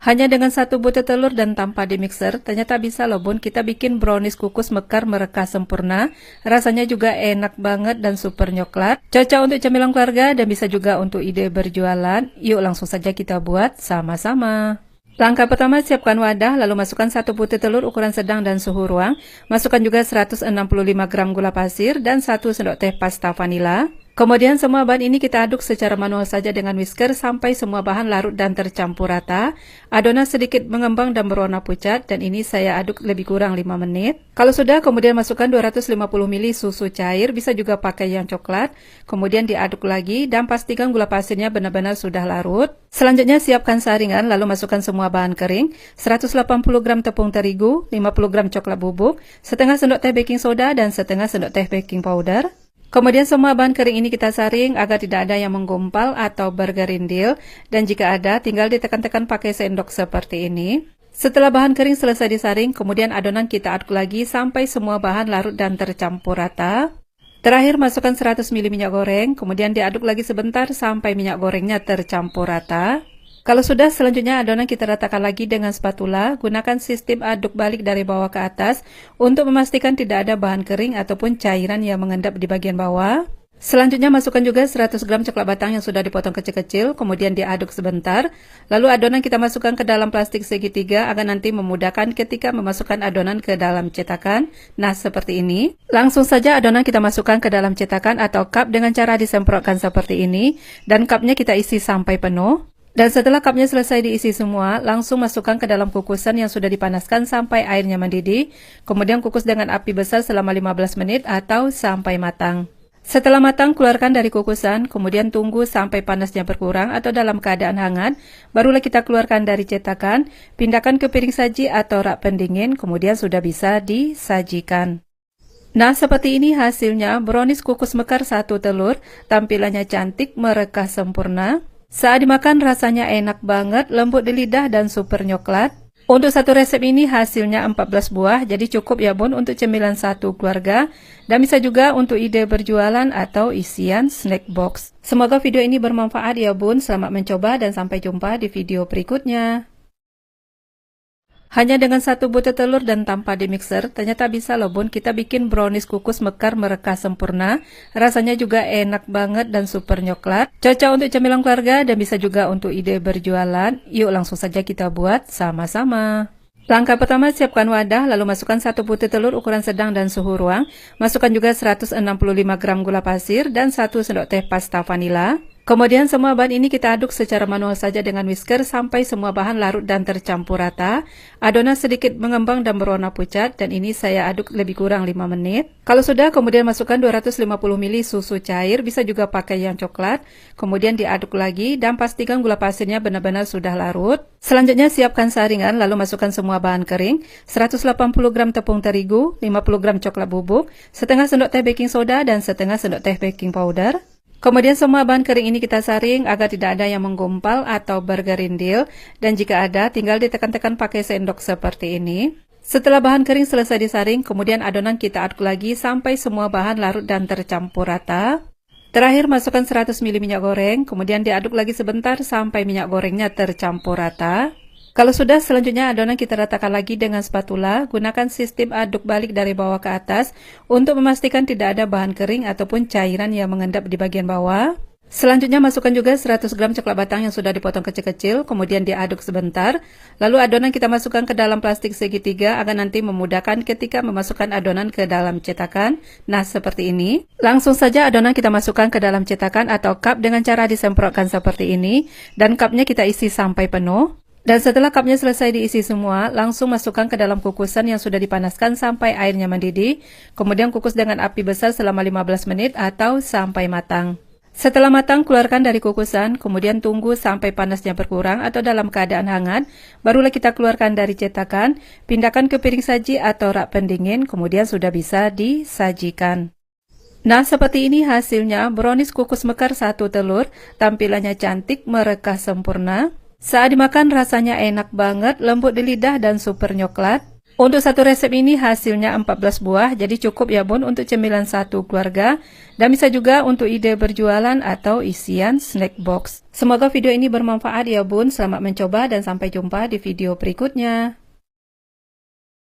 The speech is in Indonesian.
Hanya dengan satu butir telur dan tanpa dimixer, ternyata bisa loh bun kita bikin brownies kukus mekar merekah sempurna. Rasanya juga enak banget dan super nyoklat. Cocok untuk cemilan keluarga dan bisa juga untuk ide berjualan. Yuk langsung saja kita buat sama-sama. Langkah pertama, siapkan wadah, lalu masukkan satu butir telur ukuran sedang dan suhu ruang. Masukkan juga 165 gram gula pasir dan 1 sendok teh pasta vanila. Kemudian semua bahan ini kita aduk secara manual saja dengan whisker sampai semua bahan larut dan tercampur rata. Adonan sedikit mengembang dan berwarna pucat dan ini saya aduk lebih kurang 5 menit. Kalau sudah, kemudian masukkan 250 ml susu cair, bisa juga pakai yang coklat. Kemudian diaduk lagi dan pastikan gula pasirnya benar-benar sudah larut. Selanjutnya siapkan saringan, lalu masukkan semua bahan kering, 180 gram tepung terigu, 50 gram coklat bubuk, setengah sendok teh baking soda dan setengah sendok teh baking powder. Kemudian semua bahan kering ini kita saring agar tidak ada yang menggumpal atau bergerindil, dan jika ada tinggal ditekan-tekan pakai sendok seperti ini. Setelah bahan kering selesai disaring, kemudian adonan kita aduk lagi sampai semua bahan larut dan tercampur rata. Terakhir masukkan 100 ml minyak goreng, kemudian diaduk lagi sebentar sampai minyak gorengnya tercampur rata. Kalau sudah, selanjutnya adonan kita ratakan lagi dengan spatula. Gunakan sistem aduk balik dari bawah ke atas untuk memastikan tidak ada bahan kering ataupun cairan yang mengendap di bagian bawah. Selanjutnya masukkan juga 100 gram coklat batang yang sudah dipotong kecil-kecil, kemudian diaduk sebentar. Lalu adonan kita masukkan ke dalam plastik segitiga agar nanti memudahkan ketika memasukkan adonan ke dalam cetakan. Nah, seperti ini. Langsung saja adonan kita masukkan ke dalam cetakan atau cup dengan cara disemprotkan seperti ini. Dan cupnya kita isi sampai penuh. Dan setelah cupnya selesai diisi semua, langsung masukkan ke dalam kukusan yang sudah dipanaskan sampai airnya mendidih. Kemudian kukus dengan api besar selama 15 menit atau sampai matang. Setelah matang, keluarkan dari kukusan, kemudian tunggu sampai panasnya berkurang atau dalam keadaan hangat. Barulah kita keluarkan dari cetakan, pindahkan ke piring saji atau rak pendingin, kemudian sudah bisa disajikan. Nah, seperti ini hasilnya brownies kukus mekar satu telur, tampilannya cantik, merekah sempurna. Saat dimakan rasanya enak banget, lembut di lidah dan super nyoklat. Untuk satu resep ini hasilnya 14 buah, jadi cukup ya bun untuk cemilan satu keluarga. Dan bisa juga untuk ide berjualan atau isian snack box. Semoga video ini bermanfaat ya bun, selamat mencoba dan sampai jumpa di video berikutnya. Hanya dengan satu butir telur dan tanpa dimixer, ternyata bisa loh bun kita bikin brownies kukus mekar merekah sempurna. Rasanya juga enak banget dan super nyoklat. Cocok untuk cemilan keluarga dan bisa juga untuk ide berjualan. Yuk langsung saja kita buat sama-sama. Langkah pertama, siapkan wadah, lalu masukkan satu butir telur ukuran sedang dan suhu ruang. Masukkan juga 165 gram gula pasir dan 1 sendok teh pasta vanila. Kemudian semua bahan ini kita aduk secara manual saja dengan whisker sampai semua bahan larut dan tercampur rata. Adonan sedikit mengembang dan berwarna pucat dan ini saya aduk lebih kurang 5 menit. Kalau sudah, kemudian masukkan 250 ml susu cair, bisa juga pakai yang coklat. Kemudian diaduk lagi dan pastikan gula pasirnya benar-benar sudah larut. Selanjutnya siapkan saringan, lalu masukkan semua bahan kering, 180 gram tepung terigu, 50 gram coklat bubuk, setengah sendok teh baking soda dan setengah sendok teh baking powder. Kemudian semua bahan kering ini kita saring agar tidak ada yang menggumpal atau bergerindil, dan jika ada tinggal ditekan-tekan pakai sendok seperti ini. Setelah bahan kering selesai disaring, kemudian adonan kita aduk lagi sampai semua bahan larut dan tercampur rata. Terakhir masukkan 100 ml minyak goreng, kemudian diaduk lagi sebentar sampai minyak gorengnya tercampur rata. Kalau sudah, selanjutnya adonan kita ratakan lagi dengan spatula. Gunakan sistem aduk balik dari bawah ke atas untuk memastikan tidak ada bahan kering ataupun cairan yang mengendap di bagian bawah. Selanjutnya masukkan juga 100 gram coklat batang yang sudah dipotong kecil-kecil, kemudian diaduk sebentar. Lalu adonan kita masukkan ke dalam plastik segitiga agar nanti memudahkan ketika memasukkan adonan ke dalam cetakan. Nah, seperti ini. Langsung saja adonan kita masukkan ke dalam cetakan atau cup dengan cara disemprotkan seperti ini. Dan cupnya kita isi sampai penuh. Dan setelah cupnya selesai diisi semua, langsung masukkan ke dalam kukusan yang sudah dipanaskan sampai airnya mendidih. Kemudian kukus dengan api besar selama 15 menit atau sampai matang. Setelah matang, keluarkan dari kukusan, kemudian tunggu sampai panasnya berkurang atau dalam keadaan hangat. Barulah kita keluarkan dari cetakan, pindahkan ke piring saji atau rak pendingin, kemudian sudah bisa disajikan. Nah, seperti ini hasilnya brownies kukus mekar satu telur, tampilannya cantik, merekah sempurna. Saat dimakan rasanya enak banget, lembut di lidah dan super nyoklat. Untuk satu resep ini hasilnya 14 buah, jadi cukup ya bun untuk cemilan satu keluarga. Dan bisa juga untuk ide berjualan atau isian snack box. Semoga video ini bermanfaat ya bun, selamat mencoba dan sampai jumpa di video berikutnya.